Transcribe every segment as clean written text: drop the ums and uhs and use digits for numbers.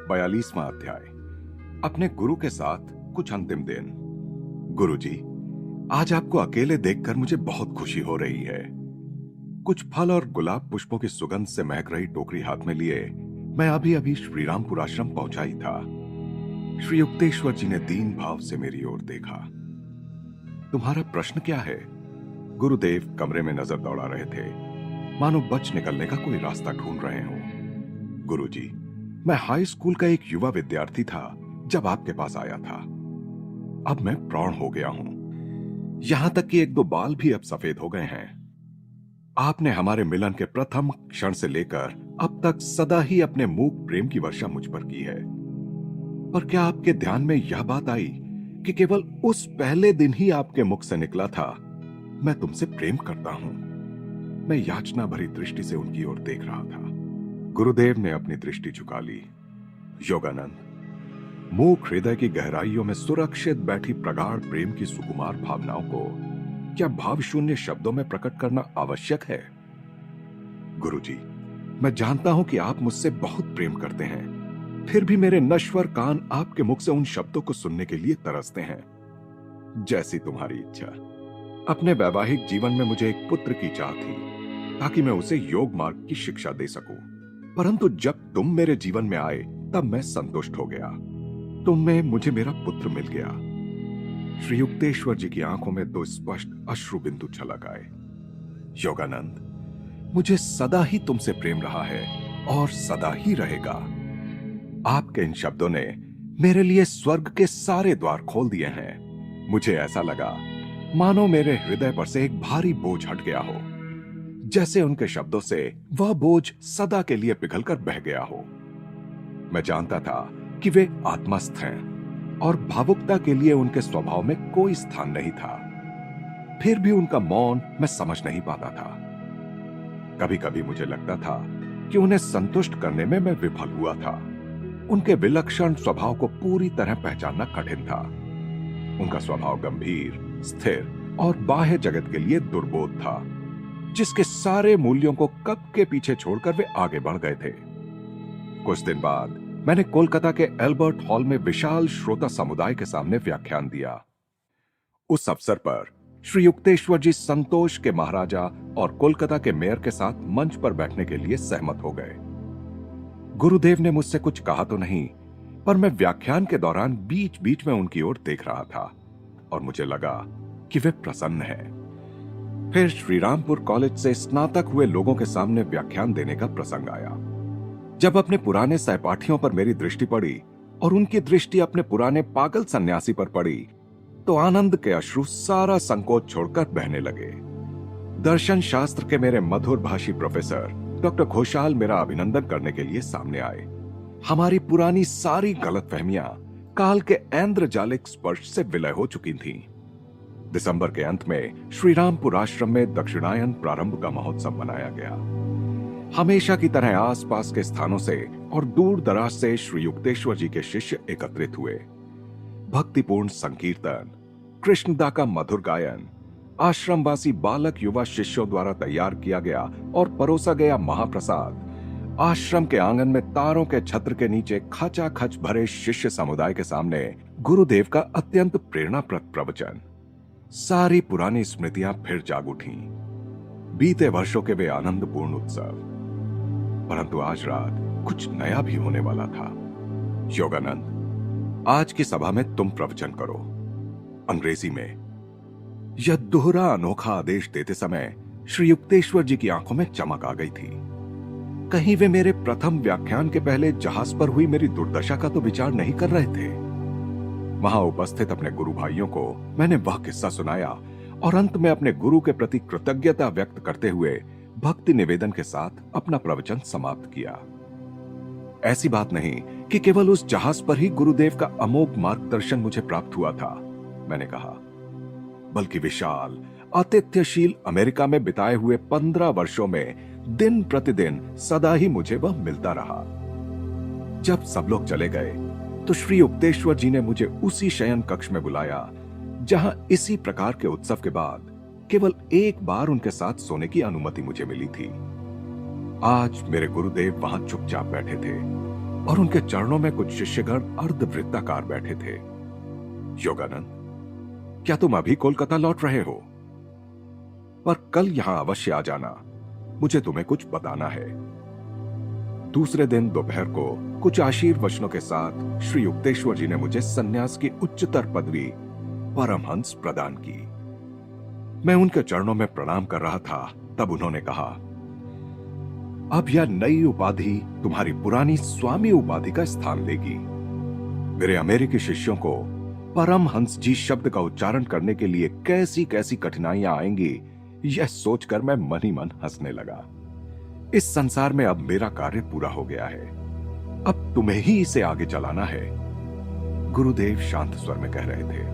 42वां अध्याय। अपने गुरु के साथ कुछ अंतिम दिन। गुरुजी, आज आपको अकेले देखकर मुझे बहुत खुशी हो रही है। कुछ फल और गुलाब पुष्पों की सुगंध से महक रही टोकरी हाथ में लिए मैं अभी अभी श्रीरामपुर आश्रम पहुंचा ही था। श्री युक्तेश्वर जी ने दीन भाव से मेरी ओर देखा। तुम्हारा प्रश्न क्या है? गुरुदेव कमरे में नजर दौड़ा रहे थे, मानो बच निकलने का कोई रास्ता ढूंढ रहे हो। गुरुजी, मैं हाई स्कूल का एक युवा विद्यार्थी था जब आपके पास आया था। अब मैं प्रौढ़ हो गया हूं, यहां तक कि एक दो बाल भी अब सफेद हो गए हैं। आपने हमारे मिलन के प्रथम क्षण से लेकर अब तक सदा ही अपने मूक प्रेम की वर्षा मुझ पर की है। पर क्या आपके ध्यान में यह बात आई कि केवल उस पहले दिन ही आपके मुख से निकला था, मैं तुमसे प्रेम करता हूं? मैं याचना भरी दृष्टि से उनकी ओर देख रहा था। गुरुदेव ने अपनी दृष्टि झुका ली। योगानंद, मूक हृदय की गहराइयों में सुरक्षित बैठी प्रगाढ़ प्रेम की सुकुमार भावनाओं को क्या भावशून्य शब्दों में प्रकट करना आवश्यक है? गुरुजी, मैं जानता हूं कि आप मुझसे बहुत प्रेम करते हैं, फिर भी मेरे नश्वर कान आपके मुख से उन शब्दों को सुनने के लिए तरसते हैं। जैसी तुम्हारी इच्छा। अपने वैवाहिक जीवन में मुझे एक पुत्र की चाह थी ताकि मैं उसे योग मार्ग की शिक्षा दे सकूं, परंतु जब तुम मेरे जीवन में आए तब मैं संतुष्ट हो गया। तुम में मुझे मेरा पुत्र मिल गया। श्री युक्तेश्वर जी की आंखों में दो स्पष्ट अश्रु बिंदु छलक आए। योगानंद, मुझे सदा ही तुमसे प्रेम रहा है और सदा ही रहेगा। आपके इन शब्दों ने मेरे लिए स्वर्ग के सारे द्वार खोल दिए हैं। मुझे ऐसा लगा मानो मेरे हृदय पर से एक भारी बोझ हट गया हो, जैसे उनके शब्दों से वह बोझ सदा के लिए पिघलकर बह गया हो। मैं जानता था कि वे आत्मस्थ हैं और भावुकता के लिए उनके स्वभाव में कोई स्थान नहीं था। फिर भी उनका मौन मैं समझ नहीं पाता था। कभी कभी मुझे लगता था कि उन्हें संतुष्ट करने में मैं विफल हुआ था। उनके विलक्षण स्वभाव को पूरी तरह पहचानना कठिन था। उनका स्वभाव गंभीर, स्थिर और बाह्य जगत के लिए दुर्बोध था, जिसके सारे मूल्यों को कब के पीछे छोड़कर वे आगे बढ़ गए थे। कुछ दिन बाद मैंने कोलकाता के एल्बर्ट हॉल में विशाल श्रोता समुदाय के सामने व्याख्यान दिया। उस अवसर पर श्री युक्तेश्वर जी संतोष के महाराजा और कोलकाता के मेयर के साथ मंच पर बैठने के लिए सहमत हो गए। गुरुदेव ने मुझसे कुछ कहा तो नहीं, पर मैं व्याख्यान के दौरान बीच बीच में उनकी ओर देख रहा था और मुझे लगा कि वे प्रसन्न हैं। फिर श्रीरामपुर कॉलेज से स्नातक हुए लोगों के सामने व्याख्यान देने का प्रसंग आया। जब अपने पुराने सहपाठियों पर मेरी दृष्टि पड़ी और उनकी दृष्टि अपने पुराने पागल सन्यासी पर पड़ी, तो आनंद के अश्रु सारा संकोच छोड़कर बहने लगे। दर्शन शास्त्र के मेरे मधुर भाषी प्रोफेसर डॉक्टर घोषाल मेरा अभिनंदन करने के लिए सामने आए। हमारी पुरानी सारी गलतफहमियां काल के ऐन्द्रजालिक स्पर्श से विलय हो चुकी थीं। दिसंबर के अंत में श्रीरामपुर आश्रम में दक्षिणायन प्रारंभ का महोत्सव मनाया गया। हमेशा की तरह आसपास के स्थानों से और दूर दराज से श्री युक्तेश्वर जी के शिष्य एकत्रित हुए। भक्तिपूर्ण संकीर्तन, कृष्णदा का मधुर गायन, आश्रमवासी बालक युवा शिष्यों द्वारा तैयार किया गया और परोसा गया महाप्रसाद, आश्रम के आंगन में तारों के छत्र के नीचे खचाखच भरे शिष्य समुदाय के सामने गुरुदेव का अत्यंत प्रेरणाप्रद प्रवचन, सारी पुरानी स्मृतियां फिर जाग उठी। बीते वर्षों के वे आनंदपूर्ण उत्सव। परंतु आज रात कुछ नया भी होने वाला था। योगानंद, आज की सभा में तुम प्रवचन करो, अंग्रेजी में। यह दोहरा अनोखा आदेश देते समय श्री युक्तेश्वर जी की आंखों में चमक आ गई थी। कहीं वे मेरे प्रथम व्याख्यान के पहले जहाज पर हुई मेरी दुर्दशा का तो विचार नहीं कर रहे थे। वहां उपस्थित अपने गुरु भाइयों को मैंने वह किस्सा सुनाया और अंत में अपने गुरु के प्रति कृतज्ञता व्यक्त करते हुए भक्ति निवेदन के साथ अपना प्रवचन समाप्त किया। ऐसी बात नहीं कि केवल उस जहाज पर ही गुरुदेव का अमोघ मार्गदर्शन मुझे प्राप्त हुआ था, मैंने कहा, बल्कि विशाल आतिथ्यशील अमेरिका में बिताए हुए 15 वर्षों में दिन प्रतिदिन सदा ही मुझे वह मिलता रहा। जब सब लोग चले गए तो श्री युक्तेश्वर जी ने मुझे उसी शयन कक्ष में बुलाया जहां इसी प्रकार के उत्सव के बाद केवल एक बार उनके साथ सोने की अनुमति मुझे मिली थी। आज मेरे गुरुदेव वहां चुपचाप बैठे थे, और उनके चरणों में कुछ शिष्यगण अर्धवृत्ताकार बैठे थे। योगानंद, क्या तुम अभी कोलकाता लौट रहे हो? पर कल यहां अवश्य आ जाना, मुझे तुम्हें कुछ बताना है। दूसरे दिन दोपहर को कुछ आशीर्वचनों के साथ श्री युक्तेश्वर जी ने मुझे सन्यास की उच्चतर पदवी परमहंस प्रदान की। मैं उनके चरणों में प्रणाम कर रहा था, तब उन्होंने कहा, अब यह नई उपाधि तुम्हारी पुरानी स्वामी उपाधि का स्थान लेगी। मेरे अमेरिकी शिष्यों को परमहंस जी शब्द का उच्चारण करने के लिए कैसी कैसी कठिनाइयां आएंगी, यह सोचकर मैं मन ही मन हंसने लगा। इस संसार में अब मेरा कार्य पूरा हो गया है, अब तुम्हें ही इसे आगे चलाना है, गुरुदेव शांत स्वर में कह रहे थे।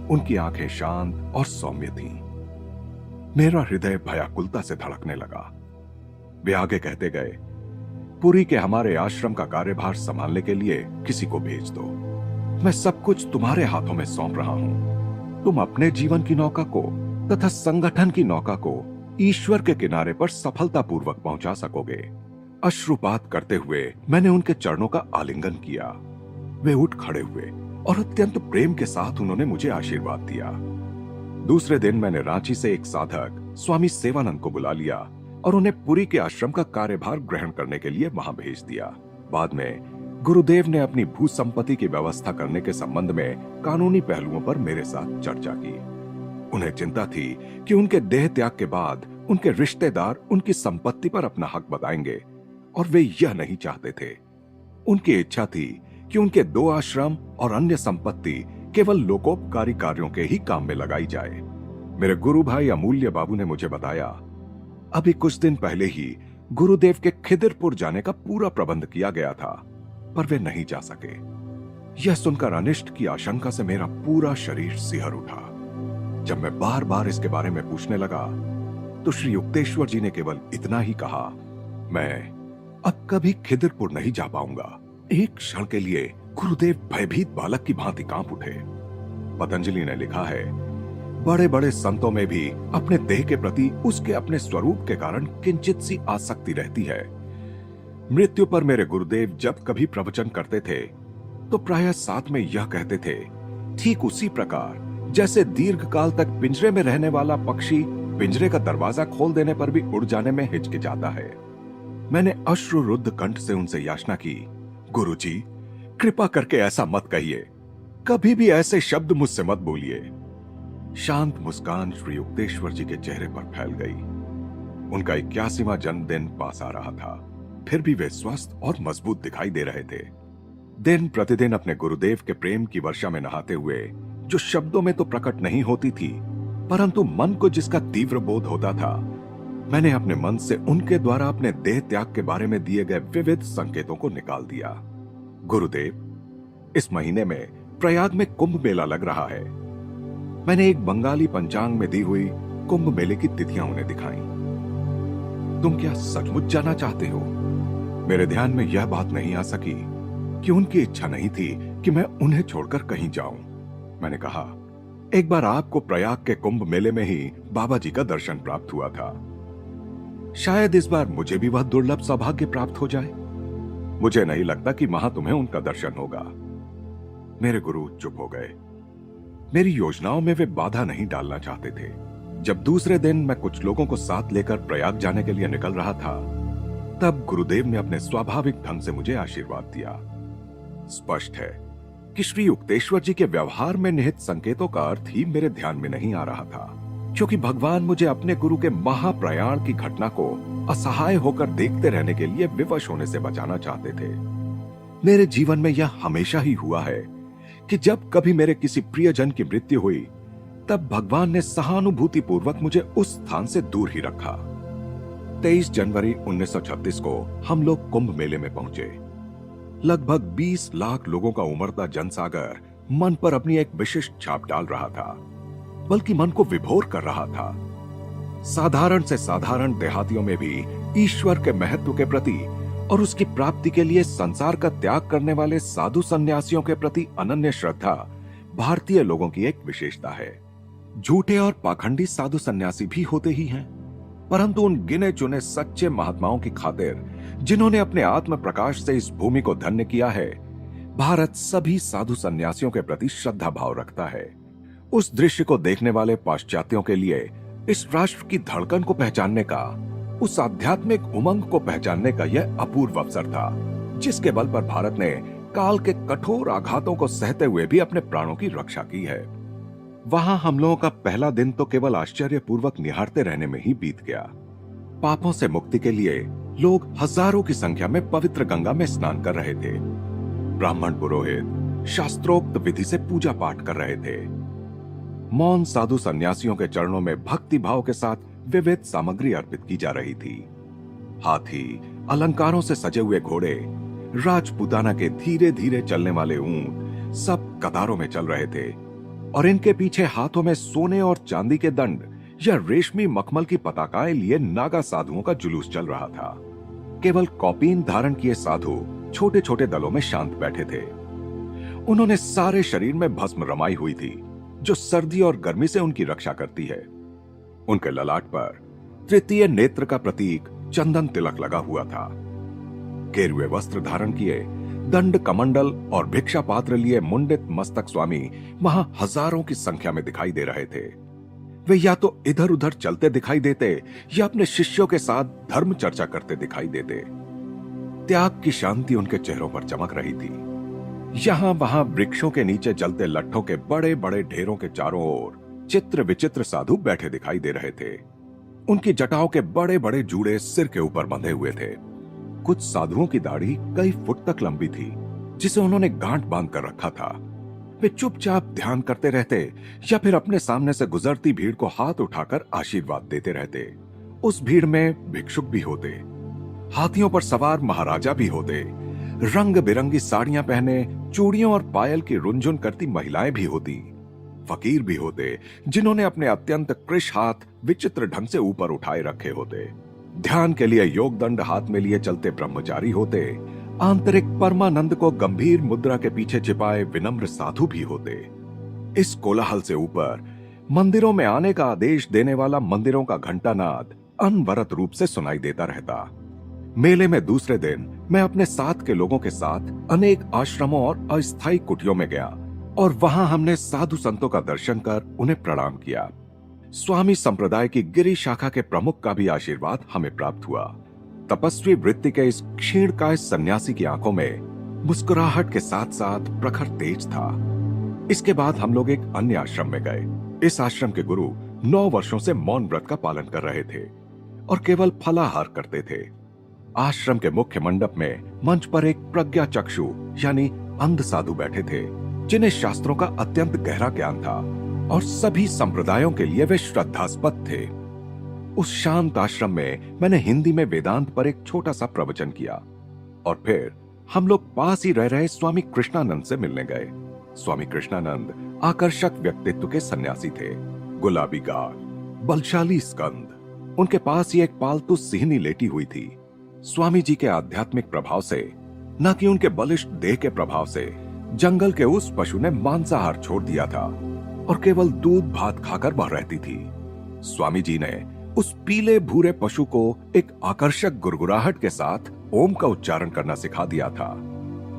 उनकी आंखें शांत और सौम्य थीं। मेरा हृदय भयाकुलता से धड़कने लगा। वे आगे कहते गए, पुरी के हमारे आश्रम का कार्यभार संभालने के लिए किसी को भेज दो। मैं सब कुछ तुम्हारे हाथों में सौंप रहा हूं। तुम अपने जीवन की नौका को तथा संगठन की नौका को ईश्वर के किनारे पर सफलतापूर्वक पहुंचा सकोगे। अश्रुपात करते हुए मैंने उनके चरणों का आलिंगन किया। वे उठ खड़े हुए और अत्यंत प्रेम के साथ उन्होंने मुझे आशीर्वाद दिया। दूसरे दिन मैंने रांची से एक साधक स्वामी सेवानंद को बुला लिया और उन्हें पुरी के आश्रम का कार्यभार ग्रहण करने के लिए वहां भेज दिया। बाद में गुरुदेव ने अपनी भू संपत्ति की व्यवस्था करने के संबंध में कानूनी पहलुओं पर मेरे साथ चर्चा की। उन्हें चिंता थी कि उनके देह त्याग के बाद उनके रिश्तेदार उनकी संपत्ति पर अपना हक बताएंगे, और वे यह नहीं चाहते थे। उनकी इच्छा थी कि उनके 2 आश्रम और अन्य संपत्ति केवल लोकोपकारी कार्यों के ही काम में लगाई जाए। मेरे गुरु भाई अमूल्य बाबू ने मुझे बताया, अभी कुछ दिन पहले ही गुरुदेव के खिदिरपुर जाने का पूरा प्रबंध किया गया था, पर वे नहीं जा सके। यह सुनकर अनिष्ट की आशंका से मेरा पूरा शरीर सिहर उठा। जब मैं बार बार इसके बारे में पूछने लगा, तो श्री युक्तेश्वर जी ने केवल इतना ही कहा, मैं अब कभी खिदिरपुर नहीं जा पाऊंगा। एक क्षण के लिए गुरुदेव भयभीत बालक की भांति कांप उठे। पतंजलि ने लिखा है, बड़े बड़े संतों में भी अपने देह के प्रति उसके अपने स्वरूप के कारण किंचित सी आसक्ति रहती है। मृत्यु पर मेरे गुरुदेव जब कभी प्रवचन करते थे तो प्रायः साथ में यह कहते थे, ठीक उसी प्रकार जैसे दीर्घ काल तक पिंजरे में रहने वाला पक्षी पिंजरे का दरवाजा खोल देने पर भी उड़ जाने में हिचकिचाता है। मैंने अश्रुरुद्ध कंठ से उनसे याचना की, गुरुजी, कृपा करके ऐसा मत कहिए, कभी भी ऐसे शब्द मुझसे मत बोलिए। शांत मुस्कान श्री युक्तेश्वर जी के चेहरे पर फैल गई। उनका 81वां जन्मदिन पास आ रहा था, फिर भी वे स्वस्थ और मजबूत दिखाई दे रहे थे। दिन प्रतिदिन अपने गुरुदेव के प्रेम की वर्षा में नहाते हुए, जो शब्दों में तो प्रकट नहीं होती थी, परंतु मन को जिसका तीव्र बोध होता था, मैंने अपने मन से उनके द्वारा अपने देह त्याग के बारे में दिए गए विविध संकेतों को निकाल दिया। गुरुदेव, इस महीने में प्रयाग में कुंभ मेला लग रहा है। मैंने एक बंगाली पंचांग में दी हुई कुंभ मेले की तिथियां उन्हें दिखाई। तुम क्या सचमुच जाना चाहते हो? मेरे ध्यान में यह बात नहीं आ सकी कि उनकी इच्छा नहीं थी कि मैं उन्हें छोड़कर कहीं जाऊं। मैंने कहा, एक बार आपको प्रयाग के कुंभ मेले में ही बाबा जी का दर्शन प्राप्त हुआ था। शायद इस बार मुझे भी वह दुर्लभ सौभाग्य प्राप्त हो जाए। मुझे नहीं लगता कि वहां तुम्हें उनका दर्शन होगा। मेरे गुरु चुप हो गए। मेरी योजनाओं में वे बाधा नहीं डालना चाहते थे। जब दूसरे दिन मैं कुछ लोगों को साथ लेकर प्रयाग जाने के लिए निकल रहा था, तब गुरुदेव ने अपने स्वाभाविक ढंग से मुझे आशीर्वाद दिया। स्पष्ट है कि श्री युक्तेश्वर जी के व्यवहार में निहित संकेतों का अर्थ ही मेरे ध्यान में नहीं आ रहा था, क्योंकि भगवान मुझे अपने गुरु के महाप्रयाण की घटना को असहाय होकर देखते रहने के लिए विवश होने से बचाना चाहते थे। मेरे जीवन में यह हमेशा ही हुआ है कि जब कभी मेरे किसी प्रियजन की मृत्यु हुई, तब भगवान ने सहानुभूति पूर्वक मुझे उस स्थान से दूर ही रखा। 23 जनवरी 1936 को हम लोग कुंभ मेले में पहुंचे। लगभग 20 लाख लोगों का उमड़ता जनसागर मन पर अपनी एक विशिष्ट छाप डाल रहा था, बल्कि मन को विभोर कर रहा था। साधारण से साधारण देहातियों में भी ईश्वर के महत्व के प्रति और उसकी प्राप्ति के लिए संसार का त्याग करने वाले साधु सन्यासियों के प्रति अनन्य श्रद्धा भारतीय लोगों की एक विशेषता है। झूठे और पाखंडी साधु सन्यासी भी होते ही हैं, परंतु उन गिने चुने सच्चे महात्माओं की खातिर जिन्होंने अपने आत्म प्रकाश से इस भूमि को धन्य किया है, भारत सभी साधु संन्यासियों के प्रति श्रद्धा भाव रखता है। उस दृश्य को देखने वाले पाश्चात्यों के लिए इस राष्ट्र की धड़कन को पहचानने का, उस आध्यात्मिक उमंग को पहचानने का यह अपूर्व अवसर था, जिसके बल पर भारत ने काल के कठोर आघातों को सहते हुए भी अपने प्राणों की रक्षा की है। वहां हम लोगों का पहला दिन तो केवल आश्चर्यपूर्वक निहारते रहने में ही बीत गया। पापों से मुक्ति के लिए लोग हजारों की संख्या में पवित्र गंगा में स्नान कर रहे थे। ब्राह्मण पुरोहित शास्त्रोक्त विधि से पूजा पाठ कर रहे थे। मौन साधु सन्यासियों के चरणों में भक्ति भाव के साथ विविध सामग्री अर्पित की जा रही थी। हाथी, अलंकारों से सजे हुए घोड़े, राजपूताना के धीरे धीरे चलने वाले ऊंट सब कतारों में चल रहे थे और इनके पीछे हाथों में सोने और चांदी के दंड या रेशमी मखमल की पताकाएं लिए नागा साधुओं का जुलूस चल रहा था। केवल कौपीन धारण किए साधु छोटे छोटे दलों में शांत बैठे थे। उन्होंने सारे शरीर में भस्म रमाई हुई थी, जो सर्दी और गर्मी से उनकी रक्षा करती है। उनके ललाट पर तृतीय नेत्र का प्रतीक चंदन तिलक लगा हुआ था। गेरुए वस्त्र धारण किए, दंड कमंडल और भिक्षा पात्र लिए मुंडित मस्तक स्वामी वहां हजारों की संख्या में दिखाई दे रहे थे। वे या तो इधर उधर चलते दिखाई देते या अपने शिष्यों के साथ धर्म चर्चा करते दिखाई देते। त्याग की शांति उनके चेहरों पर चमक रही थी। यहां वहां वृक्षों के नीचे जलते लट्ठों के बड़े बड़े ढेरों के चारों ओर चित्र विचित्र साधु बैठे दिखाई दे रहे थे। उनकी जटाओं के बड़े बड़े जूड़े सिर के ऊपर बंधे हुए थे। कुछ साधुओं की दाढ़ी कई फुट तक लंबी थी, जिसे उन्होंने गांठ बांध कर रखा था। वे चुपचाप ध्यान करते रहते या फिर अपने सामने से गुजरती भीड़ को हाथ उठाकर आशीर्वाद देते रहते। उस भीड़ में भिक्षुक भी होते, हाथियों पर सवार महाराजा भी होते, रंग बिरंगी साड़ियां पहने चूड़ियों और पायल की रुंझुन करती महिलाएं भी होती, फकीर भी होते जिन्होंने अपने अत्यंत कृश हाथ विचित्र ढंग से ऊपर उठाए रखे होते, ध्यान के लिए योग दंड हाथ में लिए चलते ब्रह्मचारी होते, आंतरिक परमानंद को गंभीर मुद्रा के पीछे छिपाए विनम्र साधु भी होते। इस कोलाहल से ऊपर मंदिरों में आने का आदेश देने वाला मंदिरों का घंटानाद अनवरत रूप से सुनाई देता रहता। मेले में दूसरे दिन मैं अपने साथ के लोगों के साथ अनेक आश्रमों और अस्थायी कुटियों में गया और वहां हमने साधु संतों का दर्शन कर उन्हें प्रणाम किया। स्वामी संप्रदाय की गिरी शाखा के प्रमुख का भी आशीर्वाद हमें प्राप्त हुआ। तपस्वी वृत्ति के इस क्षीणकाय सन्यासी की आंखों में मुस्कुराहट के साथ साथ प्रखर तेज था। इसके बाद हम लोग एक अन्य आश्रम में गए। इस आश्रम के गुरु 9 वर्षों से मौन व्रत का पालन कर रहे थे और केवल फलाहार करते थे। आश्रम के मुख्य मंडप में मंच पर एक प्रज्ञा चक्षु यानी अंध साधु बैठे थे, जिन्हें शास्त्रों का अत्यंत गहरा ज्ञान था और सभी संप्रदायों के लिए वे श्रद्धास्पद थे। उस शांत आश्रम में मैंने हिंदी में वेदांत पर एक छोटा सा प्रवचन किया और फिर हम लोग पास ही रह रहे स्वामी कृष्णानंद से मिलने गए। स्वामी कृष्णानंद आकर्षक व्यक्तित्व के सन्यासी थे। गुलाबी गाल, बलशाली स्कंद, उनके पास ही एक पालतू सिहनी लेटी हुई थी। स्वामी जी के आध्यात्मिक प्रभाव से, न कि उनके बलिष्ठ देह के प्रभाव से, जंगल के उस पशु ने मांसाहार छोड़ दिया था और केवल दूध भात खाकर वह रहती थी। स्वामी जी ने उस पीले भूरे पशु को एक आकर्षक गुरगुराहट के साथ ओम का उच्चारण करना सिखा दिया था,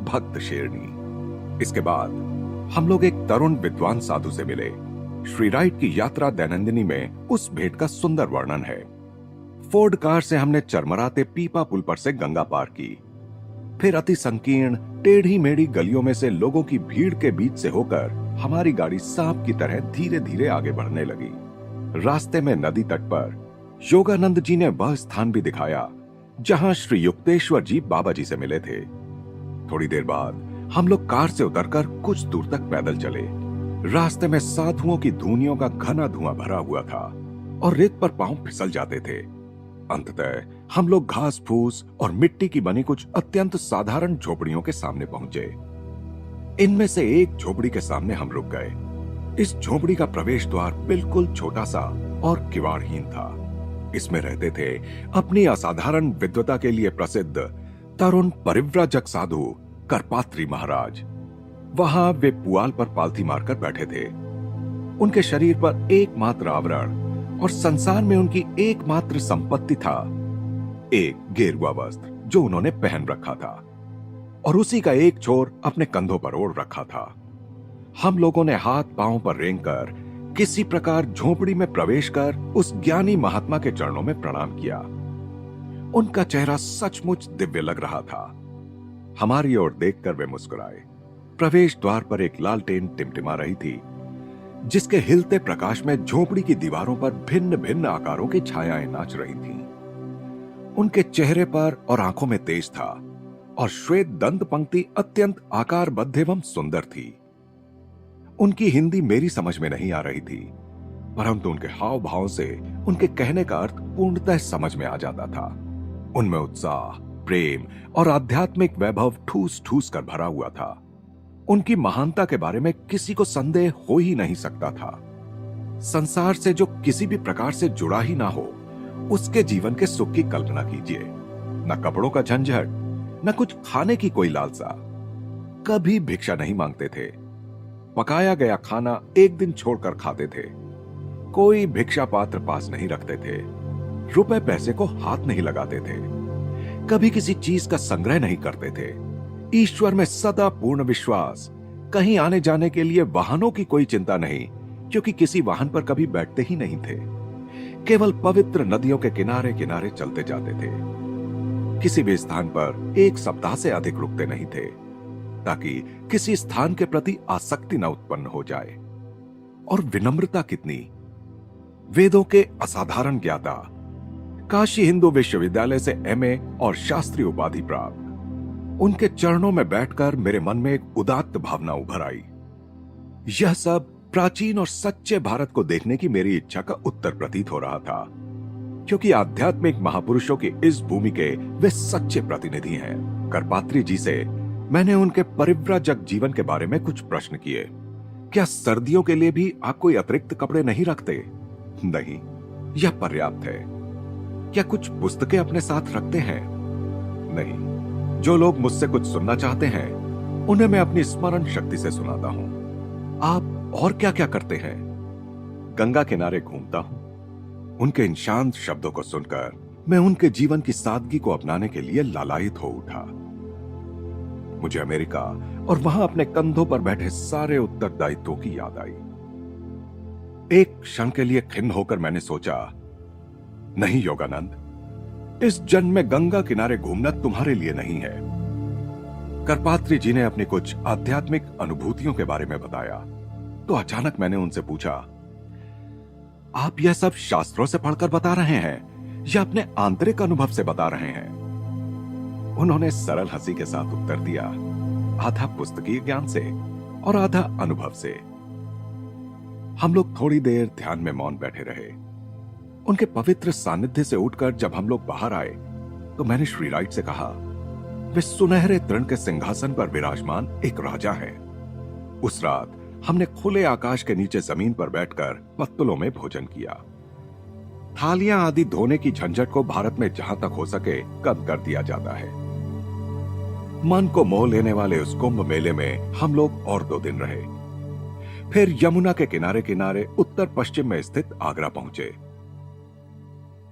भक्त शेरनी। इसके बाद हम लोग एक तरुण विद्वान साधु से मिले। श्री राइट की यात्रा दैनंदिनी में उस भेंट का सुंदर वर्णन है। फोर्ड कार से हमने चरमराते पीपा पुल पर से गंगा पार की, फिर अति संकीर्ण टेढ़ी मेढ़ी गलियों में से लोगों की भीड़ के बीच से होकर हमारी गाड़ी सांप की तरह धीरे धीरे आगे बढ़ने लगी। रास्ते में नदी तट पर योगानंद जी ने वह स्थान भी दिखाया जहां श्री युक्तेश्वर जी बाबा जी से मिले थे। थोड़ी देर बाद हम लोग कार से उतरकर कुछ दूर तक पैदल चले। रास्ते में साधुओं की धूनियों का घना धुआं भरा हुआ था और रेत पर पांव फिसल जाते थे। अंततः हम लोग घास फूस और मिट्टी की बनी कुछ अत्यंत साधारण झोपड़ियों के सामने पहुंचे। इनमें से एक झोपड़ी के सामने हम रुक गए। इस झोपड़ी का प्रवेश द्वार बिल्कुल छोटा सा और किवाड़हीन था। इसमें रहते थे अपनी असाधारण विद्वता के लिए प्रसिद्ध तरुण परिव्राजक साधु करपात्री महाराज। वहां वे पुआल पर पालथी मारकर बैठे थे। उनके शरीर पर एकमात्र आवरण और संसार में उनकी एकमात्र संपत्ति था एक गेरुआ वस्त्र जो उन्होंने पहन रखा था और उसी का एक छोर अपने कंधों पर ओढ़ रखा था। हम लोगों ने हाथ पांव पर रेंगकर किसी प्रकार झोपड़ी में प्रवेश कर उस ज्ञानी महात्मा के चरणों में प्रणाम किया। उनका चेहरा सचमुच दिव्य लग रहा था। हमारी ओर देखकर वे मुस्कुराए। प्रवेश द्वार पर एक लालटेन टिमटिमा रही थी, जिसके हिलते प्रकाश में झोपड़ी की दीवारों पर भिन्न भिन्न आकारों की छायाएं नाच रही थीं। उनके चेहरे पर और आंखों में तेज था और श्वेत दंत पंक्ति अत्यंत आकारबद्ध एवं सुंदर थी। उनकी हिंदी मेरी समझ में नहीं आ रही थी, परंतु उनके हाव भाव से उनके कहने का अर्थ पूर्णतः समझ में आ जाता था। उनमें उत्साह, प्रेम और आध्यात्मिक वैभव ठूस ठूस कर भरा हुआ था। उनकी महानता के बारे में किसी को संदेह हो ही नहीं सकता था। संसार से जो किसी भी प्रकार से जुड़ा ही ना हो, उसके जीवन के सुख की कल्पना कीजिए। न कपड़ों का झंझट, न कुछ खाने की कोई लालसा। कभी भिक्षा नहीं मांगते थे। पकाया गया खाना एक दिन छोड़कर खाते थे। कोई भिक्षा पात्र पास नहीं रखते थे। रुपए पैसे को हाथ नहीं लगाते थे। कभी किसी चीज का संग्रह नहीं करते थे। ईश्वर में सदा पूर्ण विश्वास। कहीं आने जाने के लिए वाहनों की कोई चिंता नहीं, क्योंकि किसी वाहन पर कभी बैठते ही नहीं थे। केवल पवित्र नदियों के किनारे किनारे चलते जाते थे। किसी भी स्थान पर एक सप्ताह से अधिक रुकते नहीं थे, ताकि किसी स्थान के प्रति आसक्ति न उत्पन्न हो जाए। और विनम्रता कितनी! वेदों के असाधारण ज्ञाता, काशी हिंदू विश्वविद्यालय से एमए और शास्त्रीय उपाधि प्राप्त। उनके चरणों में बैठकर मेरे मन में एक उदात्त भावना उभर आई। यह सब प्राचीन और सच्चे भारत को देखने की मेरी इच्छा का उत्तर प्रतीत हो रहा था, क्योंकि आध्यात्मिक महापुरुषों की इस भूमि के वे सच्चे प्रतिनिधि हैं। करपात्री जी से मैंने उनके परिव्राजक जीवन के बारे में कुछ प्रश्न किए। क्या सर्दियों के लिए भी आप कोई अतिरिक्त कपड़े नहीं रखते? नहीं, यह पर्याप्त है। क्या कुछ पुस्तकें अपने साथ रखते हैं? नहीं। जो लोग मुझसे कुछ सुनना चाहते हैं, उन्हें मैं अपनी स्मरण शक्ति से सुनाता हूं। आप और क्या क्या करते हैं? गंगा किनारे घूमता हूं। उनके इन शांत शब्दों को सुनकर मैं उनके जीवन की सादगी को अपनाने के लिए लालायित हो उठा। मुझे अमेरिका और वहां अपने कंधों पर बैठे सारे उत्तरदायित्वों की याद आई। एक क्षण के लिए खिन्न होकर मैंने सोचा, नहीं योगानंद, इस जन्म में गंगा किनारे घूमना तुम्हारे लिए नहीं है। करपात्री जी ने अपनी कुछ आध्यात्मिक अनुभूतियों के बारे में बताया, तो अचानक मैंने उनसे पूछा, आप यह सब शास्त्रों से पढ़कर बता रहे हैं या अपने आंतरिक अनुभव से बता रहे हैं? उन्होंने सरल हंसी के साथ उत्तर दिया, आधा पुस्तकीय ज्ञान से और आधा अनुभव से। हम लोग थोड़ी देर ध्यान में मौन बैठे रहे। उनके पवित्र सानिध्य से उठकर जब हम लोग बाहर आए, तो मैंने श्री राइट से कहा, वे सुनहरे तृण के सिंहासन पर विराजमान एक राजा हैं। उस रात हमने खुले आकाश के नीचे जमीन पर बैठकर पत्तलों में भोजन किया। थालियां आदि धोने की झंझट को भारत में जहां तक हो सके कम कर दिया जाता है। मन को मोह लेने वाले उस कुंभ मेले में हम लोग और 2 दिन रहे। फिर यमुना के किनारे किनारे उत्तर पश्चिम में स्थित आगरा पहुंचे।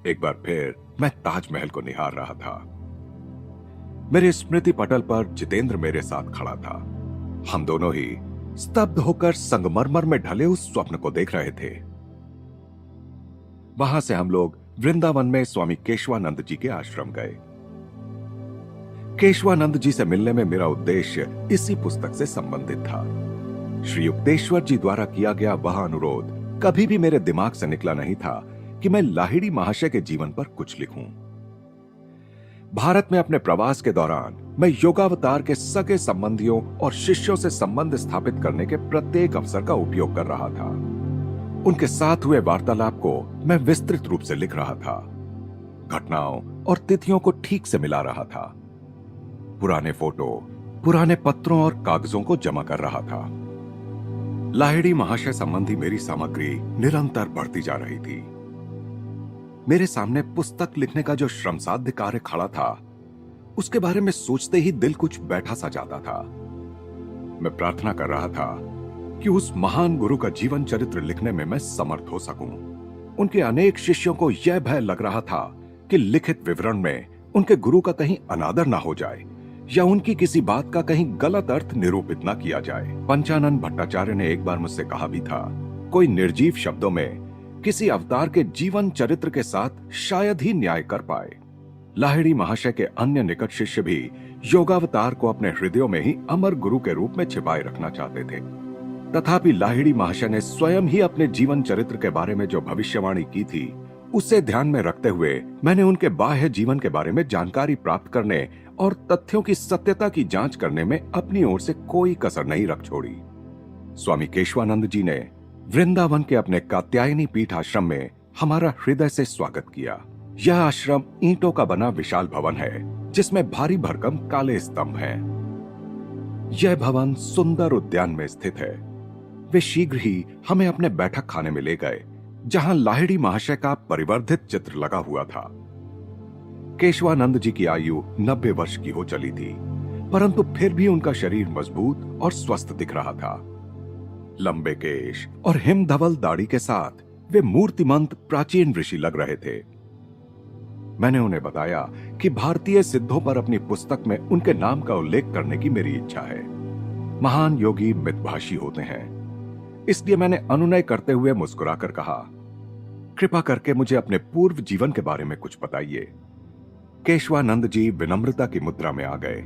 एक बार फिर मैं ताजमहल को निहार रहा था। मेरे स्मृति पटल पर जितेंद्र मेरे साथ खड़ा था। हम दोनों ही स्तब्ध होकर संगमरमर में ढले उस स्वप्न को देख रहे थे। वहां से हम लोग वृंदावन में स्वामी केशवानंद जी के आश्रम गए। केशवानंद जी से मिलने में मेरा उद्देश्य इसी पुस्तक से संबंधित था। श्री युक्तेश्वर जी द्वारा किया गया वह अनुरोध कभी भी मेरे दिमाग से निकला नहीं था कि मैं लाहिड़ी महाशय के जीवन पर कुछ लिखूं। भारत में अपने प्रवास के दौरान मैं योगावतार के सगे संबंधियों और शिष्यों से संबंध स्थापित करने के प्रत्येक अवसर का उपयोग कर रहा था। उनके साथ हुए वार्तालाप को मैं विस्तृत रूप से लिख रहा था। घटनाओं और तिथियों को ठीक से मिला रहा था। पुराने फोटो, पुराने पत्रों और कागजों को जमा कर रहा था। लाहिड़ी महाशय संबंधी मेरी सामग्री निरंतर बढ़ती जा रही थी। मेरे सामने पुस्तक लिखने का जो श्रमसाध्य कार्य खड़ा था, उसके बारे में सोचते ही दिल कुछ बैठा सा जाता था। मैं प्रार्थना कर रहा था कि उस महान गुरु का जीवन चरित्र लिखने में मैं समर्थ हो सकूं। उनके अनेक शिष्यों को यह भय लग रहा था कि लिखित विवरण में उनके गुरु का कहीं अनादर ना हो जाए या उनकी किसी बात का कहीं गलत अर्थ निरूपित ना किया जाए। पंचानन भट्टाचार्य ने एक बार मुझसे कहा भी था, कोई निर्जीव शब्दों में किसी अवतार के जीवन चरित्र के साथ शायद ही न्याय कर पाए। लाहिड़ी महाशय के अन्य निकट शिष्य भी योगावतार को अपने हृदयों में ही अमर गुरु के रूप में छिपाए रखना चाहते थे। तथापि लाहिड़ी महाशय ने स्वयं ही अपने जीवन चरित्र के बारे में जो भविष्यवाणी की थी, उसे ध्यान में रखते हुए मैंने उनके बाह्य जीवन के बारे में जानकारी प्राप्त करने और तथ्यों की सत्यता की जांच करने में अपनी ओर से कोई कसर नहीं रख छोड़ी। स्वामी केशवानंद जी ने वृंदावन के अपने कात्यायनी पीठ आश्रम में हमारा हृदय से स्वागत किया। यह आश्रम ईंटों का बना विशाल भवन है, जिसमें भारी भरकम काले स्तंभ हैं। यह भवन सुंदर उद्यान में स्थित है। वे शीघ्र ही हमें अपने बैठक खाने में ले गए, जहां लाहिड़ी महाशय का परिवर्धित चित्र लगा हुआ था। केशवानंद जी की आयु 90 वर्ष की हो चली थी, परंतु फिर भी उनका शरीर मजबूत और स्वस्थ दिख रहा था। लंबे केश और हिमधवल दाढ़ी के साथ वे मूर्तिमंत प्राचीन ऋषि लग रहे थे। मैंने उन्हें बताया कि भारतीय सिद्धों पर अपनी पुस्तक में उनके नाम का उल्लेख करने की मेरी इच्छा है। महान योगी मितभाषी होते हैं, इसलिए मैंने अनुनय करते हुए मुस्कुराकर कहा, कृपा करके मुझे अपने पूर्व जीवन के बारे में कुछ बताइए। केशवानंद जी विनम्रता की मुद्रा में आ गए।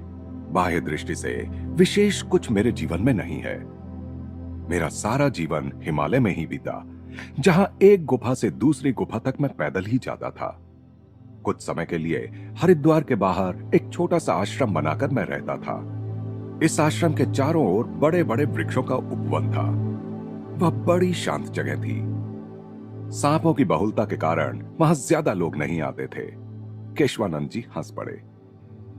बाह्य दृष्टि से विशेष कुछ मेरे जीवन में नहीं है। मेरा सारा जीवन हिमालय में ही बीता, जहां एक गुफा से दूसरी गुफा तक मैं पैदल ही जाता था। कुछ समय के लिए हरिद्वार के बाहर एक छोटा सा आश्रम बनाकर मैं रहता था। इस आश्रम के चारों ओर बड़े बड़े वृक्षों का उपवन था। वह बड़ी शांत जगह थी। सांपों की बहुलता के कारण वहां ज्यादा लोग नहीं आते थे। केशवानंद जी हंस पड़े।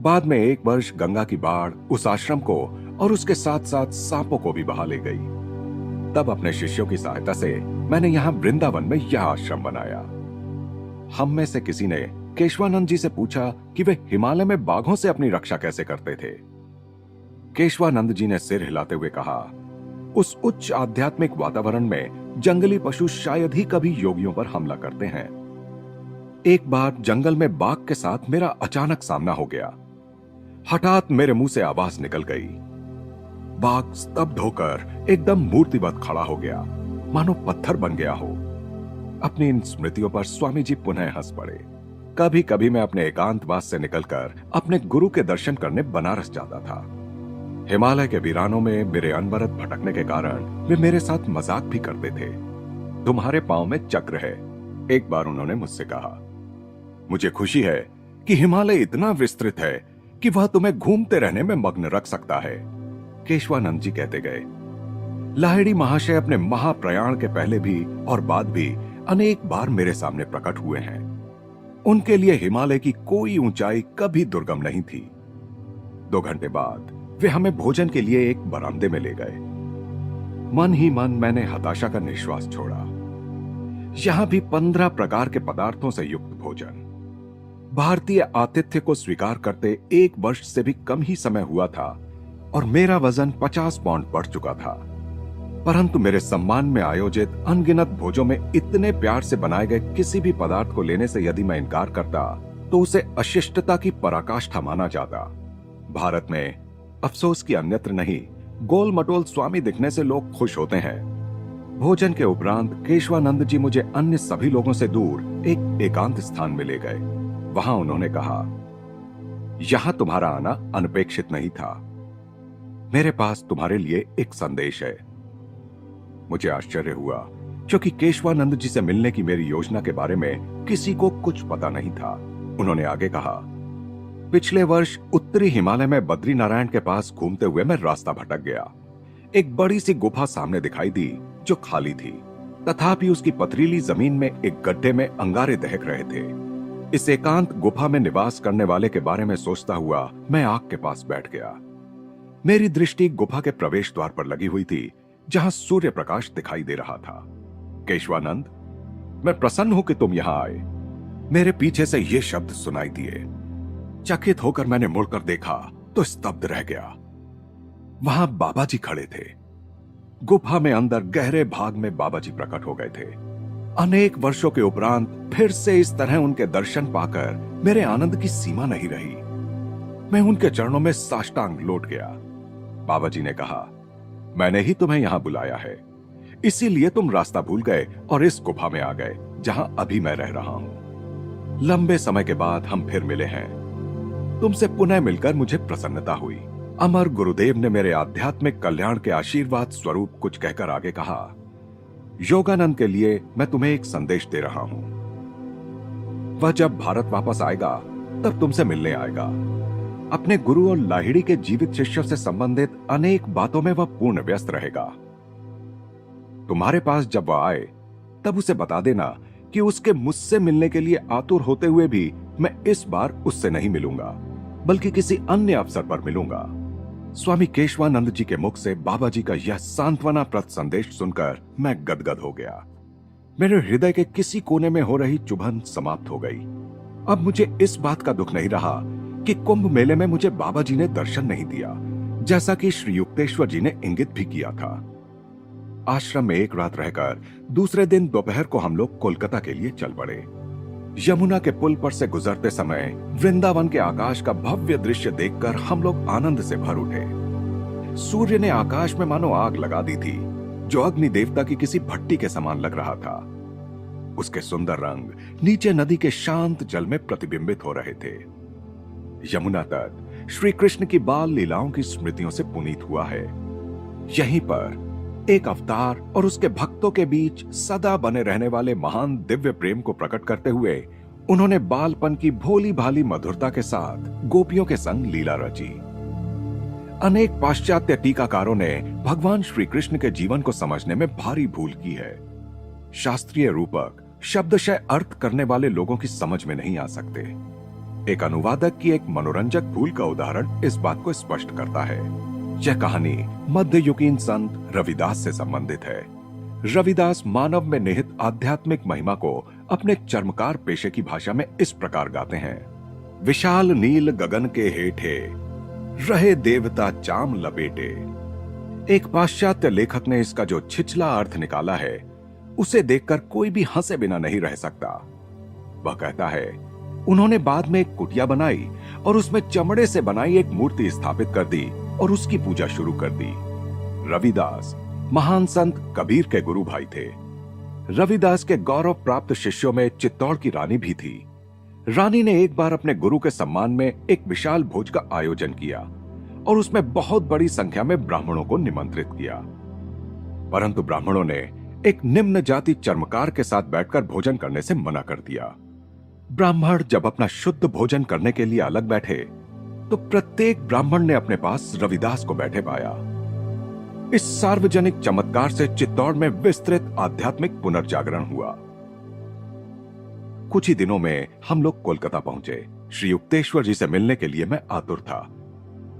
बाद में एक वर्ष गंगा की बाढ़ उस आश्रम को और उसके साथ साथ सांपों को भी बहा ले गई। तब अपने शिष्यों की सहायता से मैंने यहां वृंदावन में यह आश्रम बनाया। हम में से किसी ने केशवानंद जी से पूछा कि वे हिमालय में बाघों से अपनी रक्षा कैसे करते थे। केशवानंद जी ने सिर हिलाते हुए कहा, उस उच्च आध्यात्मिक वातावरण में जंगली पशु शायद ही कभी योगियों पर हमला करते हैं। एक बार जंगल में बाघ के साथ मेरा अचानक सामना हो गया। हठात मेरे मुंह से आवाज निकल गई। बाघ स्तब्ध होकर एकदम मूर्तिवत खड़ा हो गया, मानो पत्थर बन गया हो। अपनी इन स्मृतियों पर स्वामी जी पुनः हंस पड़े। कभी कभी मैं अपने एकांतवास से निकलकर अपने गुरु के दर्शन करने बनारस जाता था। हिमालय के वीरानों में मेरे अनवरत भटकने के कारण वे मेरे साथ मजाक भी करते थे। तुम्हारे पांव में चक्र है, एक बार उन्होंने मुझसे कहा। मुझे खुशी है कि हिमालय इतना विस्तृत है कि वह तुम्हें घूमते रहने में मग्न रख सकता है, केशवानंद जी कहते गए। लाहिड़ी महाशय अपने महाप्रयाण के पहले भी और बाद भी अनेक बार मेरे सामने प्रकट हुए हैं। उनके लिए हिमालय की कोई ऊंचाई कभी दुर्गम नहीं थी। 2 घंटे बाद वे हमें भोजन के लिए एक बरामदे में ले गए। मन ही मन मैंने हताशा का निश्वास छोड़ा। यहां भी 15 प्रकार के पदार्थों से युक्त भोजन। भारतीय आतिथ्य को स्वीकार करते 1 वर्ष से भी कम ही समय हुआ था और मेरा वजन 50 पाउंड बढ़ चुका था। परंतु मेरे सम्मान में आयोजित अनगिनत भोजों में इतने प्यार से बनाए गए किसी भी पदार्थ को लेने से यदि मैं इनकार करता तो उसे अशिष्टता की पराकाष्ठा माना जाता। भारत में अफसोस की अन्यत्र नहीं, गोल मटोल स्वामी दिखने से लोग खुश होते हैं। भोजन के उपरांत केशवानंद जी मुझे अन्य सभी लोगों से दूर एक एकांत स्थान में ले गए। वहां उन्होंने कहा, यहां तुम्हारा आना अनपेक्षित नहीं था। मेरे पास तुम्हारे लिए एक संदेश है। मुझे आश्चर्य हुआ, क्योंकि केशवानंद जी से मिलने की मेरी योजना के बारे में किसी को कुछ पता नहीं था। उन्होंने आगे कहा, पिछले वर्ष उत्तरी हिमालय में बद्रीनारायण के पास घूमते हुए मैं रास्ता भटक गया। एक बड़ी सी गुफा सामने दिखाई दी जो खाली थी, तथापि उसकी पथरीली जमीन में एक गड्ढे में अंगारे दहक रहे थे। इस एकांत गुफा में निवास करने वाले के बारे में सोचता हुआ मैं आग के पास बैठ गया। मेरी दृष्टि गुफा के प्रवेश द्वार पर लगी हुई थी, जहां सूर्य प्रकाश दिखाई दे रहा था। केशवानंद, मैं प्रसन्न हूं कि तुम यहां आए। मेरे पीछे से ये शब्द सुनाई दिए। चकित होकर मैंने मुड़कर देखा तो स्तब्ध रह गया। वहां बाबा जी खड़े थे। गुफा में अंदर गहरे भाग में बाबा जी प्रकट हो गए थे। अनेक वर्षों के उपरांत फिर से इस तरह उनके दर्शन पाकर मेरे आनंद की सीमा नहीं रही। मैं उनके चरणों में साष्टांग लौट गया। बाबा जी ने कहा, मैंने ही तुम्हें यहां बुलाया है, इसीलिए तुम रास्ता भूल गए और इस गुफा में आ गए जहां अभी मैं रह रहा हूं। लंबे समय के बाद हम फिर मिले हैं। तुमसे पुनः मिलकर मुझे प्रसन्नता हुई। अमर गुरुदेव ने मेरे आध्यात्मिक कल्याण के आशीर्वाद स्वरूप कुछ कहकर आगे कहा, योगानंद के लिए मैं तुम्हें एक संदेश दे रहा हूं। वह जब भारत वापस आएगा तब तुमसे मिलने आएगा। अपने गुरु और लाहिड़ी के जीवित शिष्यों से संबंधित अनेक बातों में वह पूर्ण व्यस्त रहेगा। तुम्हारे पास जब वह आए तब उसे बता देना कि उसके मुझसे मिलने के लिए आतुर होते हुए भी मैं इस बार उससे नहीं मिलूंगा, बल्कि किसी अन्य अवसर पर मिलूंगा। स्वामी केशवानंद जी के मुख से बाबा जी का यह सांत्वनाप्रद संदेश सुनकर मैं गदगद हो गया। मेरे हृदय के किसी कोने में हो रही चुभन समाप्त हो गई। अब मुझे इस बात का दुख नहीं रहा कि कुंभ मेले में मुझे बाबा जी ने दर्शन नहीं दिया, जैसा कि श्री युक्तेश्वर जी ने इंगित भी किया था। आश्रम में एक रात रहकर दूसरे दिन दोपहर को हम लोग कोलकाता के लिए चल पड़े। यमुना के पुल पर से गुजरते समय वृंदावन के आकाश का भव्य दृश्य देखकर हम लोग आनंद से भर उठे। सूर्य ने आकाश में मानो आग लगा दी थी, जो अग्नि देवता की किसी भट्टी के समान लग रहा था। उसके सुंदर रंग नीचे नदी के शांत जल में प्रतिबिंबित हो रहे थे। यमुना तट श्री कृष्ण की बाल लीलाओं की स्मृतियों से पुनीत हुआ है। यहीं पर एक अवतार और उसके भक्तों के बीच सदा बने रहने वाले महान दिव्य प्रेम को प्रकट करते हुए उन्होंने बालपन की भोली भाली मधुरता के साथ गोपियों के संग लीला रची। अनेक पाश्चात्य टीकाकारों ने भगवान श्री कृष्ण के जीवन को समझने में भारी भूल की है। शास्त्रीय रूपक शब्दशः अर्थ करने वाले लोगों की समझ में नहीं आ सकते। एक अनुवादक की एक मनोरंजक भूल का उदाहरण इस बात को स्पष्ट करता है। यह कहानी मध्ययुगीन संत रविदास से संबंधित है। रविदास मानव में निहित आध्यात्मिक महिमा को अपने चर्मकार पेशे की भाषा में इस प्रकार गाते हैं, विशाल नील गगन के हेठे रहे देवता चाम लपेटे। एक पाश्चात्य लेखक ने इसका जो छिछला अर्थ निकाला है उसे देखकर कोई भी हंसे बिना नहीं रह सकता। वह कहता है, उन्होंने बाद में एक कुटिया बनाई और उसमें चमड़े से बनाई एक मूर्ति स्थापित कर दी और उसकी पूजा शुरू कर दी। रविदास महान संत कबीर के गुरु भाई थे। रविदास के गौरव प्राप्त शिष्यों में चित्तौड़ की रानी भी थी। रानी ने एक बार अपने गुरु के सम्मान में एक विशाल भोज का आयोजन किया और उसमें बहुत बड़ी संख्या में ब्राह्मणों को निमंत्रित किया। परंतु ब्राह्मणों ने एक निम्न जाति चर्मकार के साथ बैठकर भोजन करने से मना कर दिया। ब्राह्मण जब अपना शुद्ध भोजन करने के लिए अलग बैठे तो प्रत्येक ब्राह्मण ने अपने पास रविदास को बैठे पाया। इस सार्वजनिक चमत्कार से चित्तौड़ में विस्तृत आध्यात्मिक पुनर्जागरण हुआ। कुछ ही दिनों में हम लोग कोलकाता पहुंचे। श्री युक्तेश्वर जी से मिलने के लिए मैं आतुर था।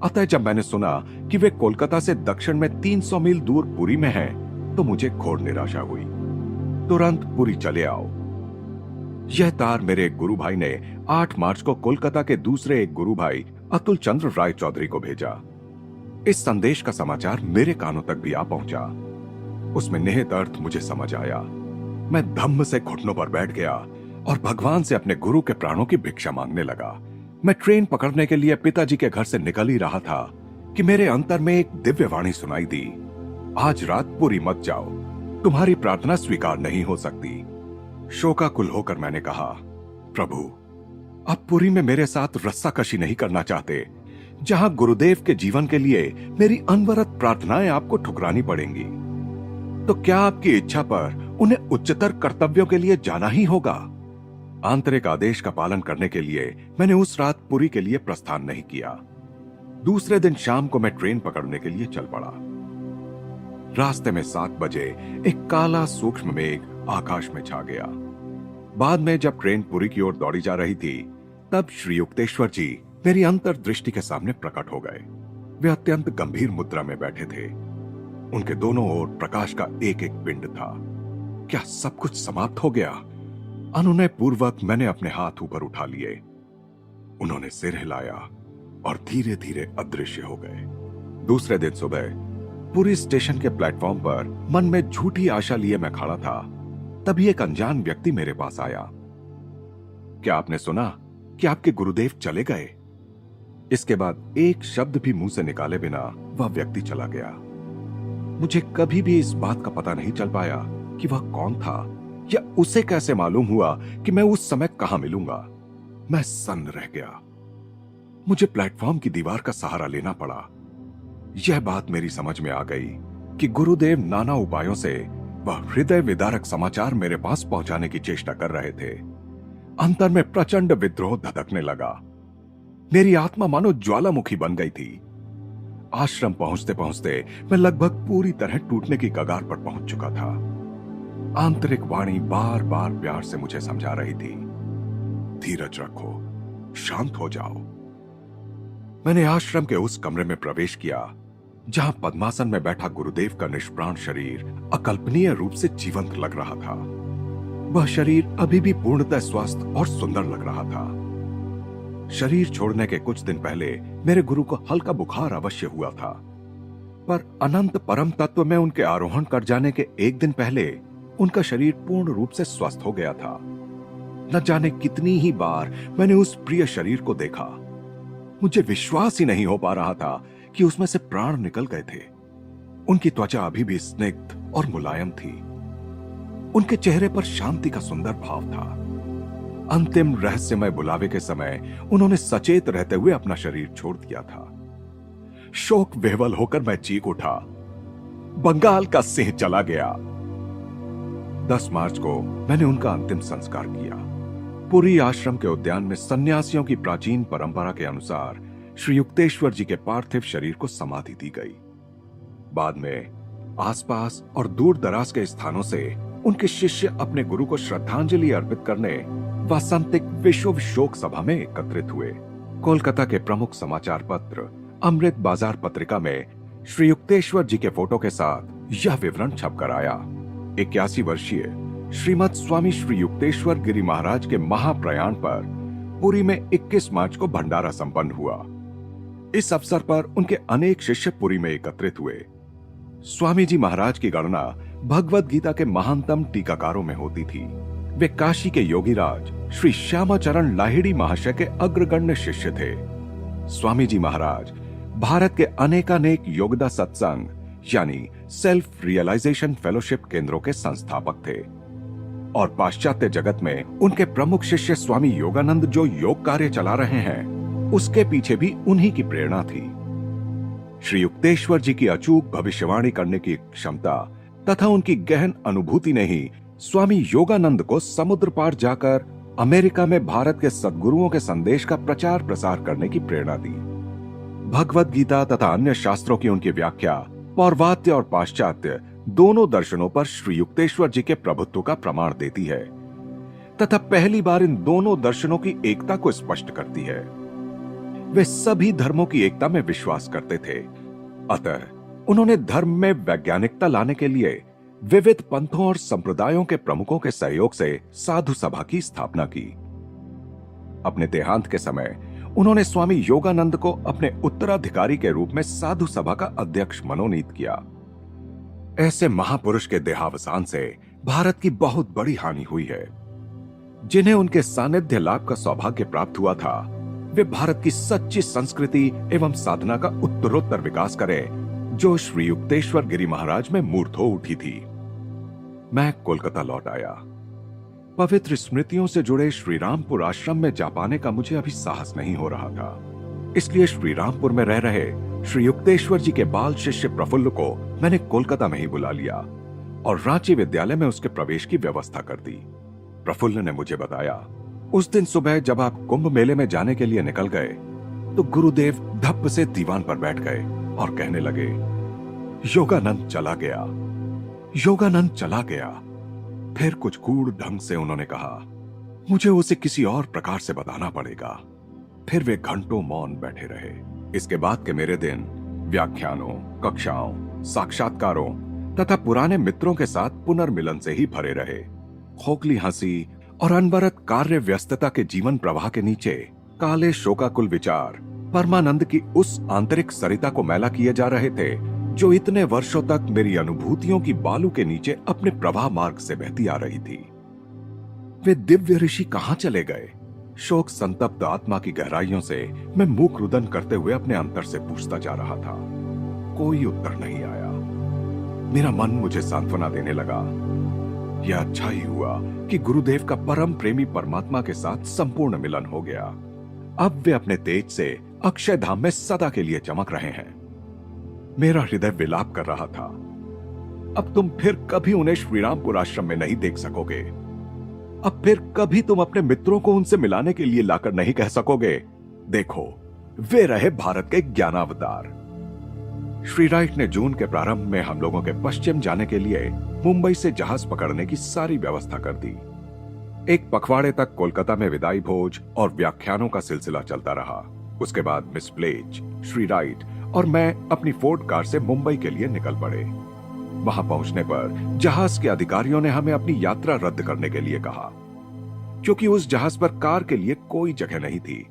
अतः जब मैंने सुना कि वे कोलकाता से दक्षिण में 300 मील दूर पुरी में हैं, तो मुझे घोर निराशा हुई। तुरंत पुरी चले आओ। यह तार मेरे एक गुरु भाई ने 8 मार्च को कोलकाता के दूसरे एक गुरु भाई अतुल चंद्र राय चौधरी को भेजा। इस संदेश का समाचार मेरे कानों तक भी आ पहुंचा। उसमें निहित अर्थ मुझे समझ आया। मैं धम्म से घुटनों पर बैठ गया और भगवान से अपने गुरु के प्राणों की भिक्षा मांगने लगा। मैं ट्रेन पकड़ने के लिए पिताजी के घर से निकल ही रहा था कि मेरे अंतर में एक दिव्य वाणी सुनाई दी, आज रात पुरी मत जाओ, तुम्हारी प्रार्थना स्वीकार नहीं हो सकती। शोकाकुल होकर मैंने कहा, प्रभु, आप पुरी में मेरे साथ रस्साकशी नहीं करना चाहते, जहां गुरुदेव के जीवन के लिए मेरी अनवरत प्रार्थनाएं आपको ठुकरानी पड़ेंगी। तो क्या आपकी इच्छा पर उन्हें उच्चतर कर्तव्यों के लिए जाना ही होगा? आंतरिक आदेश का पालन करने के लिए मैंने उस रात पुरी के लिए प्रस्थान नहीं किया। दूसरे दिन शाम को मैं ट्रेन पकड़ने के लिए चल पड़ा। रास्ते में 7 बजे एक काला सूक्ष्म मेघ आकाश में छा गया। बाद में जब ट्रेन पुरी की ओर दौड़ी जा रही थी, तब श्री युक्तेश्वर जी मेरी अंतर्दृष्टि के सामने प्रकट हो गए। वे अत्यंत गंभीर मुद्रा में बैठे थे। उनके दोनों ओर प्रकाश का एक एक पिंड था। क्या सब कुछ समाप्त हो गया? अनुनय पूर्वक मैंने अपने हाथ ऊपर उठा लिए। उन्होंने सिर हिलाया और धीरे धीरे अदृश्य हो गए। दूसरे दिन सुबह पुरी स्टेशन के प्लेटफॉर्म पर मन में झूठी आशा लिए मैं खड़ा था तभी एक अनजान व्यक्ति मेरे पास आया। क्या आपने सुना कि आपके गुरुदेव चले गए? इसके बाद एक शब्द भी मुंह से निकाले बिना वह व्यक्ति चला गया। मुझे कभी भी इस बात का पता नहीं चल पाया कि वह कौन था या उसे कैसे मालूम हुआ कि मैं उस समय कहां मिलूंगा। मैं सन्न रह गया। मुझे प्लेटफॉर्म की दीवार का सहारा लेना पड़ा। यह बात मेरी समझ में आ गई कि गुरुदेव नाना उपायों से वह हृदय विदारक समाचार मेरे पास पहुंचाने की चेष्टा कर रहे थे। अंतर में प्रचंड विद्रोह धधकने लगा। मेरी आत्मा मानो ज्वालामुखी बन गई थी। आश्रम पहुंचते पहुंचते मैं लगभग पूरी तरह टूटने की कगार पर पहुंच चुका था। आंतरिक वाणी बार बार प्यार से मुझे समझा रही थी, धीरज रखो, शांत हो जाओ। मैंने आश्रम के उस कमरे में प्रवेश किया जहां पद्मासन में बैठा गुरुदेव का निष्प्राण शरीर अकल्पनीय रूप से जीवंत लग रहा था। वह शरीर अभी भी पूर्णतः स्वस्थ और सुंदर लग रहा था। शरीर छोड़ने के कुछ दिन पहले मेरे गुरु को हल्का बुखार अवश्य हुआ था, पर अनंत परम तत्व में उनके आरोहण कर जाने के एक दिन पहले उनका शरीर पूर्ण रूप से स्वस्थ हो गया था। न जाने कितनी ही बार मैंने उस प्रिय शरीर को देखा। मुझे विश्वास ही नहीं हो पा रहा था कि उसमें से प्राण निकल गए थे। उनकी त्वचा अभी भी स्निग्ध और मुलायम थी। उनके चेहरे पर शांति का सुंदर भाव था। अंतिम रहस्यमय बुलावे के समय उन्होंने सचेत रहते हुए अपना शरीर छोड़ दिया था। शोक विह्वल होकर मैं चीख उठा, बंगाल का सिंह चला गया। 10 मार्च को मैंने उनका अंतिम संस्कार किया। पुरी आश्रम के उद्यान में सन्यासियों की प्राचीन परंपरा के अनुसार श्री युक्तेश्वर जी के पार्थिव शरीर को समाधि दी गई। बाद में आसपास और दूर दराज के स्थानों से उनके शिष्य अपने गुरु को श्रद्धांजलि अर्पित करने वासंतिक विश्व शोक सभा में एकत्रित हुए। कोलकाता के प्रमुख समाचार पत्र अमृत बाजार पत्रिका में श्री युक्तेश्वर जी के फोटो के साथ यह विवरण छपकर आया। 81 वर्षीय श्रीमद स्वामी श्री युक्तेश्वर गिरी महाराज के महाप्रयाण पर पुरी में 21 मार्च को भंडारा संपन्न हुआ। इस अवसर पर उनके अनेक शिष्य पुरी में एकत्रित हुए। स्वामी जी महाराज की गणना भगवत गीता के महानतम टीकाकारों में होती थी। वे काशी के योगीराज श्री श्यामाचरण लाहिड़ी महाशय के अग्रगण्य शिष्य थे। स्वामी जी महाराज भारत के अनेकानेक योगदा सत्संग यानी सेल्फ रियलाइजेशन फेलोशिप केंद्रों के संस्थापक थे और पाश्चात्य जगत में उनके प्रमुख शिष्य स्वामी योगानंद जो योग कार्य चला रहे हैं, उसके पीछे भी उन्हीं की प्रेरणा थी। श्री युक्तेश्वर जी की अचूक भविष्यवाणी करने की क्षमता तथा उनकी गहन अनुभूति ने ही स्वामी योगानंद को समुद्र पार जाकर अमेरिका में भारत के सद्गुरुओं के संदेश का प्रचार प्रसार करने की प्रेरणा दी। भगवत गीता तथा अन्य शास्त्रों की उनकी व्याख्या पौर्वात्य और पाश्चात्य दोनों दर्शनों पर श्री युक्तेश्वर जी के प्रभुत्व का प्रमाण देती है तथा पहली बार इन दोनों दर्शनों की एकता को स्पष्ट करती है। वे सभी धर्मों की एकता में विश्वास करते थे, अतः उन्होंने धर्म में वैज्ञानिकता लाने के लिए विविध पंथों और संप्रदायों के प्रमुखों के सहयोग से साधु सभा की स्थापना की। अपने देहांत के समय उन्होंने स्वामी योगानंद को अपने उत्तराधिकारी के रूप में साधु सभा का अध्यक्ष मनोनीत किया। ऐसे महापुरुष के देहावसान से भारत की बहुत बड़ी हानि हुई है। जिन्हें उनके सानिध्य लाभ का सौभाग्य प्राप्त हुआ था, वे भारत की सच्ची संस्कृति एवं साधना का उत्तरोत्तर विकास करें, जो श्री युक्तेश्वर गिरी महाराज में मूर्त हो उठी थी। मैं कोलकाता लौट आया। पवित्र स्मृतियों से जुड़े श्रीरामपुर आश्रम में जा पाने का मुझे अभी साहस नहीं हो रहा था। इसलिए श्रीरामपुर में रह रहे श्री युक्तेश्वर जी के बाल शिष्य प्रफुल्ल को मैंने कोलकाता में ही बुला लिया और रांची विद्यालय में उसके प्रवेश की व्यवस्था कर दी। प्रफुल्ल ने मुझे बताया, उस दिन सुबह जब आप कुंभ मेले में जाने के लिए निकल गए तो गुरुदेव धप्प से दीवान पर बैठ गए और कहने लगे, योगानंद चला गया, योगानंद चला गया। फिर कुछ गूढ़ ढंग से उन्होंने कहा, मुझे उसे किसी और प्रकार से बताना पड़ेगा। फिर वे घंटों मौन बैठे रहे। इसके बाद के मेरे दिन व्याख्यानों, कक्षाओं, साक्षात्कारों तथा पुराने मित्रों के साथ पुनर्मिलन से ही भरे रहे। खोखली हंसी और अनवरत कार्य व्यस्तता के जीवन प्रवाह के नीचे काले शोकाकुल विचार परमानंद की उस आंतरिक सरिता को मैला किए जा रहे थे जो इतने वर्षों तक मेरी अनुभूतियों की बालू के नीचे अपने प्रवाह मार्ग से बहती आ रही थी। वे दिव्य ऋषि कहां चले गए? शोक संतप्त आत्मा की गहराइयों से मैं मुख रुदन करते हुए अपने अंतर से पूछता जा रहा था। कोई उत्तर नहीं आया। मेरा मन मुझे सांत्वना देने लगा। यह अच्छा ही हुआ कि गुरुदेव का परम प्रेमी परमात्मा के साथ संपूर्ण मिलन हो गया। अब वे अपने तेज से अक्षय धाम में सदा के लिए चमक रहे हैं। मेरा हृदय विलाप कर रहा था। अब तुम फिर कभी उन्हें श्रीरामपुर आश्रम में नहीं देख सकोगे। अब फिर कभी तुम अपने मित्रों को उनसे मिलाने के लिए लाकर नहीं कह सकोगे, देखो वे रहे भारत के ज्ञानावतार। श्री राइट ने जून के प्रारंभ में हम लोगों के पश्चिम जाने के लिए मुंबई से जहाज पकड़ने की सारी व्यवस्था कर दी। एक पखवाड़े तक कोलकाता में विदाई भोज और व्याख्यानों का सिलसिला चलता रहा। उसके बाद मिस प्लेज, श्री राइट और मैं अपनी फोर्ड कार से मुंबई के लिए निकल पड़े। वहां पहुंचने पर जहाज के अधिकारियों ने हमें अपनी यात्रा रद्द करने के लिए कहा, क्योंकि उस जहाज पर कार के लिए कोई जगह नहीं थी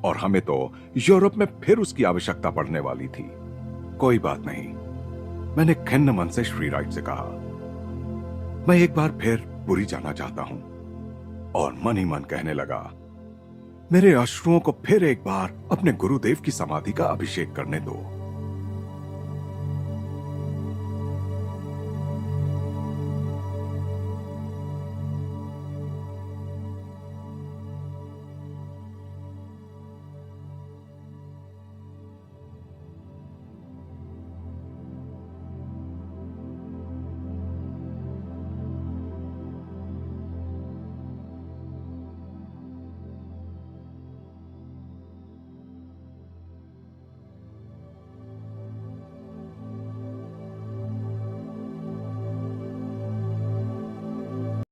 और हमें तो यूरोप में फिर उसकी आवश्यकता पड़ने वाली थी। कोई बात नहीं, मैंने खिन्न मन से श्री राइट से कहा, मैं एक बार फिर पुरी जाना चाहता हूं। और मन ही मन कहने लगा, मेरे अश्रुओं को फिर एक बार अपने गुरुदेव की समाधि का अभिषेक करने दो।